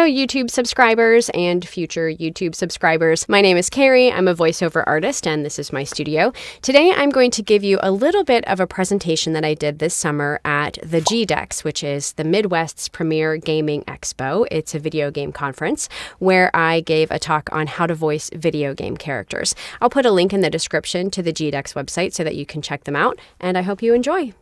Hello, YouTube subscribers and future YouTube subscribers. My name is Carrie. I'm a voiceover artist, and this is my studio. Today, I'm going to give you a little bit of a presentation that I did this summer at the GDEX, which is the Midwest's premier gaming expo. It's a video game conference where I gave a talk on how to voice video game characters. I'll put a link in the description to the GDEX website so that you can check them out, and I hope you enjoy.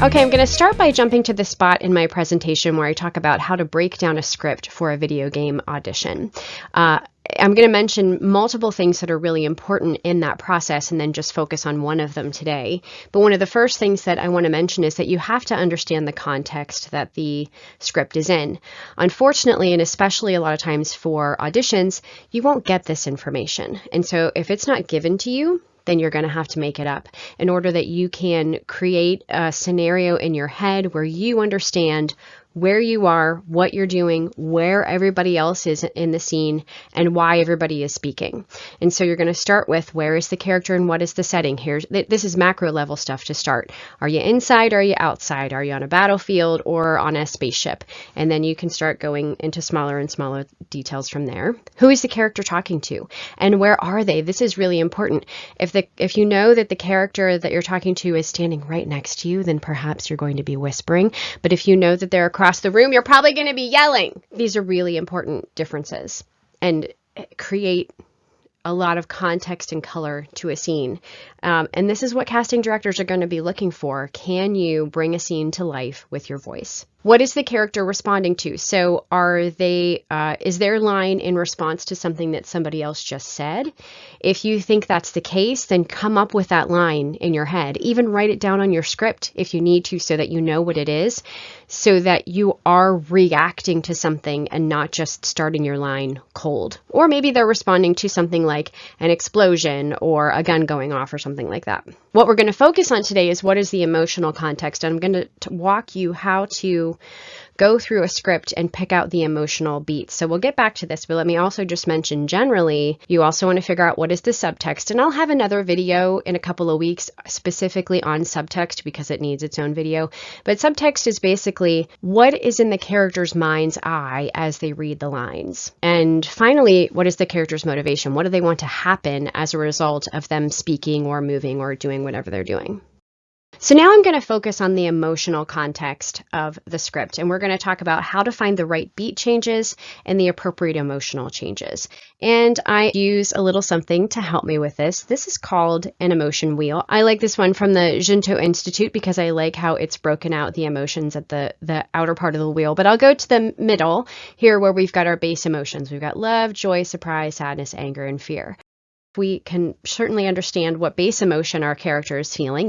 Okay, I'm going to start by jumping to the spot in my presentation where I talk about how to break down a script for a video game audition. I'm going to mention multiple things that are really important in that process and then just focus on one of them today. But one of the first things that I want to mention is that you have to understand the context that the script is in. Unfortunately, and especially a lot of times for auditions, you won't get this information. And so if it's not given to you, then you're going to have to make it up in order that you can create a scenario in your head where you understand where you are, what you're doing, where everybody else is in the scene, and why everybody is speaking. And so you're going to start with where is the character and what is the setting. This is macro level stuff to start. Are you inside? Are you outside? Are you on a battlefield or on a spaceship? And then you can start going into smaller and smaller details from there. Who is the character talking to? And where are they? This is really important. If you know that the character that you're talking to is standing right next to you, then perhaps you're going to be whispering. But if you know that they're across the room, you're probably going to be yelling. These are really important differences and create a lot of context and color to a scene. And this is what casting directors are going to be looking for. Can you bring a scene to life with your voice? What is the character responding to? So is their line in response to something that somebody else just said? If you think that's the case, then come up with that line in your head. Even write it down on your script if you need to so that you know what it is, so that you are reacting to something and not just starting your line cold. Or maybe they're responding to something like an explosion or a gun going off or something like that. What we're going to focus on today is what is the emotional context. And I'm going to walk you how to go through a script and pick out the emotional beats. So we'll get back to this, but let me also just mention generally, you also want to figure out what is the subtext. And I'll have another video in a couple of weeks specifically on subtext because it needs its own video. But subtext is basically what is in the character's mind's eye as they read the lines. And finally, what is the character's motivation? What do they want to happen as a result of them speaking or moving or doing whatever they're doing? So now I'm going to focus on the emotional context of the script, and we're going to talk about how to find the right beat changes and the appropriate emotional changes. And I use a little something to help me with this. This is called an emotion wheel. I like this one from the Junto Institute because I like how it's broken out the emotions at the outer part of the wheel. But I'll go to the middle here where we've got our base emotions. We've got love, joy, surprise, sadness, anger, and fear. We can certainly understand what base emotion our character is feeling.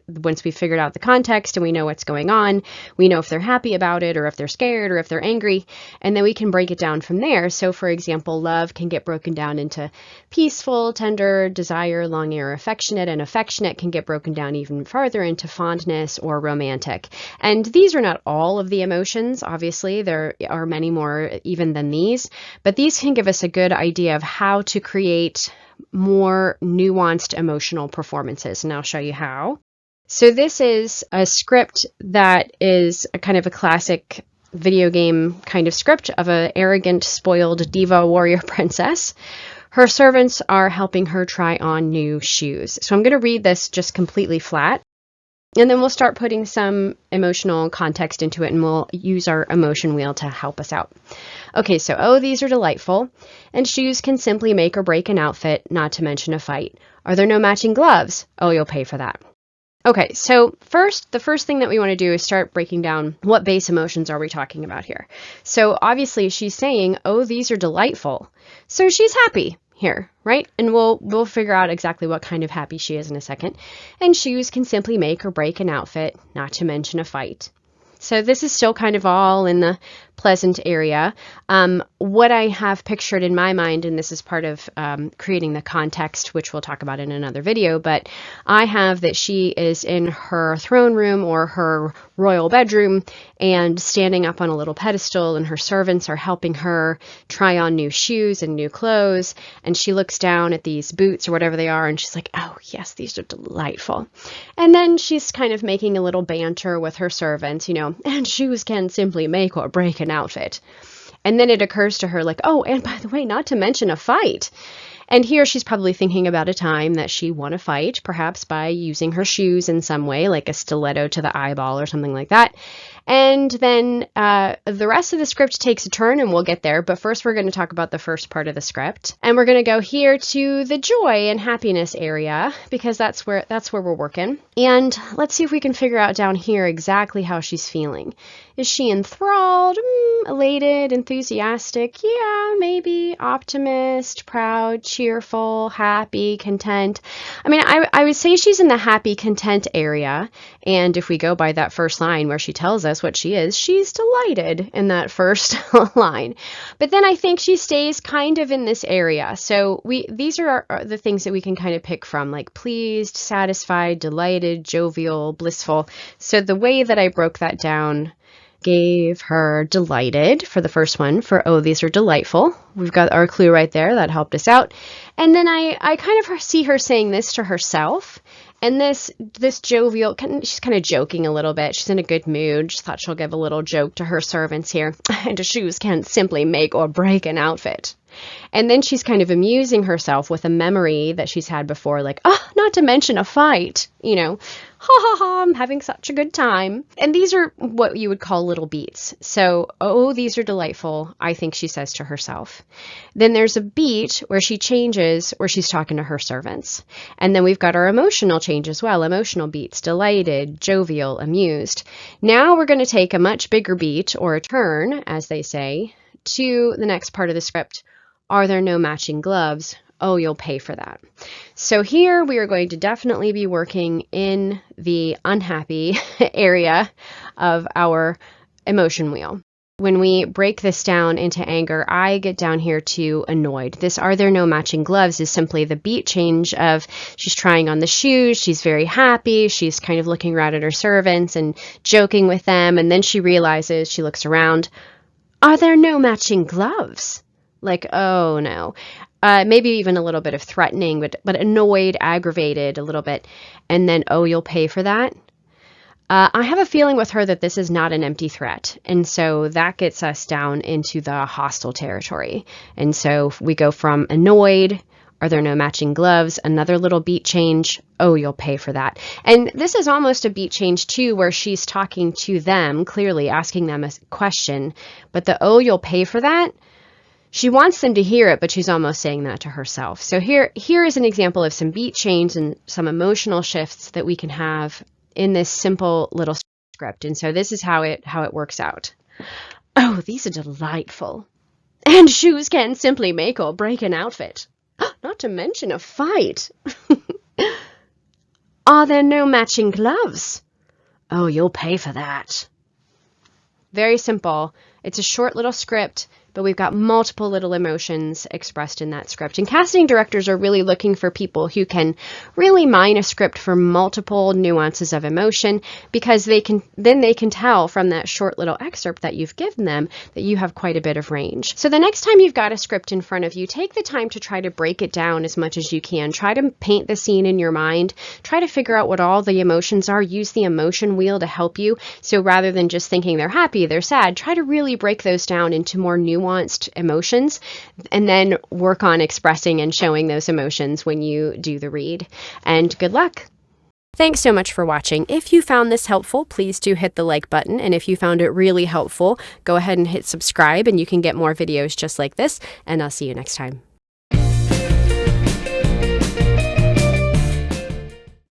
Once we've figured out the context and we know what's going on, we know if they're happy about it or if they're scared or if they're angry, and then we can break it down from there. So for example, love can get broken down into peaceful, tender, desire, longing, or affectionate, and affectionate can get broken down even farther into fondness or romantic. And these are not all of the emotions. Obviously, there are many more even than these, but these can give us a good idea of how to create more nuanced emotional performances, and I'll show you how. So this is a script that is a kind of a classic video game kind of script of an arrogant, spoiled diva warrior princess. Her servants are helping her try on new shoes. So I'm going to read this just completely flat, and then we'll start putting some emotional context into it, and we'll use our emotion wheel to help us out. Okay, so, oh, these are delightful, and shoes can simply make or break an outfit, not to mention a fight. Are there no matching gloves? Oh, you'll pay for that. Okay, so the first thing that we want to do is start breaking down what base emotions are we talking about here. So obviously she's saying, oh, these are delightful. So she's happy here, right? And we'll figure out exactly what kind of happy she is in a second. And shoes can simply make or break an outfit, not to mention a fight. So this is still kind of all in the pleasant area. What I have pictured in my mind, and this is part of creating the context, which we'll talk about in another video, but I have that she is in her throne room or her royal bedroom and standing up on a little pedestal, and her servants are helping her try on new shoes and new clothes, and she looks down at these boots or whatever they are, and she's like, oh yes, these are delightful. And then she's kind of making a little banter with her servants, and shoes can simply make or break an outfit. And then it occurs to her like, oh, and by the way, not to mention a fight. And here she's probably thinking about a time that she won a fight, perhaps by using her shoes in some way, like a stiletto to the eyeball or something like that. And then the rest of the script takes a turn, and we'll get there. But first, we're going to talk about the first part of the script. And we're going to go here to the joy and happiness area, because that's where we're working. And let's see if we can figure out down here exactly how she's feeling. Is she enthralled, elated, enthusiastic? Yeah, maybe. Optimist, proud, cheerful, happy, content. I mean, I would say she's in the happy, content area. And if we go by that first line where she tells us what she is, she's delighted in that first line. But then I think she stays kind of in this area. So these are the things that we can kind of pick from, like pleased, satisfied, delighted, jovial, blissful. So the way that I broke that down gave her delighted for the first one, for oh, these are delightful. We've got our clue right there. That helped us out. And then I kind of see her saying this to herself. And this jovial, she's kind of joking a little bit. She's in a good mood. She thought she'll give a little joke to her servants here. And shoes can't simply make or break an outfit. And then she's kind of amusing herself with a memory that she's had before, like, oh, not to mention a fight, ha ha ha, I'm having such a good time. And these are what you would call little beats. So, oh, these are delightful, I think she says to herself. Then there's a beat where she changes, where she's talking to her servants. And then we've got our emotional change as well, emotional beats, delighted, jovial, amused. Now we're going to take a much bigger beat, or a turn, as they say, to the next part of the script. Are there no matching gloves? Oh, you'll pay for that. So here we are going to definitely be working in the unhappy area of our emotion wheel. When we break this down into anger, I get down here to annoyed. This are there no matching gloves is simply the beat change of she's trying on the shoes, she's very happy, she's kind of looking around at her servants and joking with them, and then she realizes, she looks around, are there no matching gloves? Like, oh no. Maybe even a little bit of threatening, but annoyed, aggravated a little bit. And then, oh, you'll pay for that. I have a feeling with her that this is not an empty threat. And so that gets us down into the hostile territory. And so we go from annoyed, are there no matching gloves? Another little beat change. Oh, you'll pay for that. And this is almost a beat change too, where she's talking to them, clearly asking them a question. But the, oh, you'll pay for that. She wants them to hear it, but she's almost saying that to herself. So here is an example of some beat change and some emotional shifts that we can have in this simple little script. And so this is how it works out. Oh, these are delightful. And shoes can simply make or break an outfit. Not to mention a fight. Are there no matching gloves? Oh, you'll pay for that. Very simple. It's a short little script, but we've got multiple little emotions expressed in that script. And casting directors are really looking for people who can really mine a script for multiple nuances of emotion, because they can tell from that short little excerpt that you've given them that you have quite a bit of range. So the next time you've got a script in front of you, take the time to try to break it down as much as you can. Try to paint the scene in your mind. Try to figure out what all the emotions are. Use the emotion wheel to help you. So rather than just thinking they're happy, they're sad, try to really break those down into more nuanced emotions, and then work on expressing and showing those emotions when you do the read. And good luck. Thanks so much for watching. If you found this helpful, please do hit the like button. And if you found it really helpful, go ahead and hit subscribe, and you can get more videos just like this. And I'll see you next time.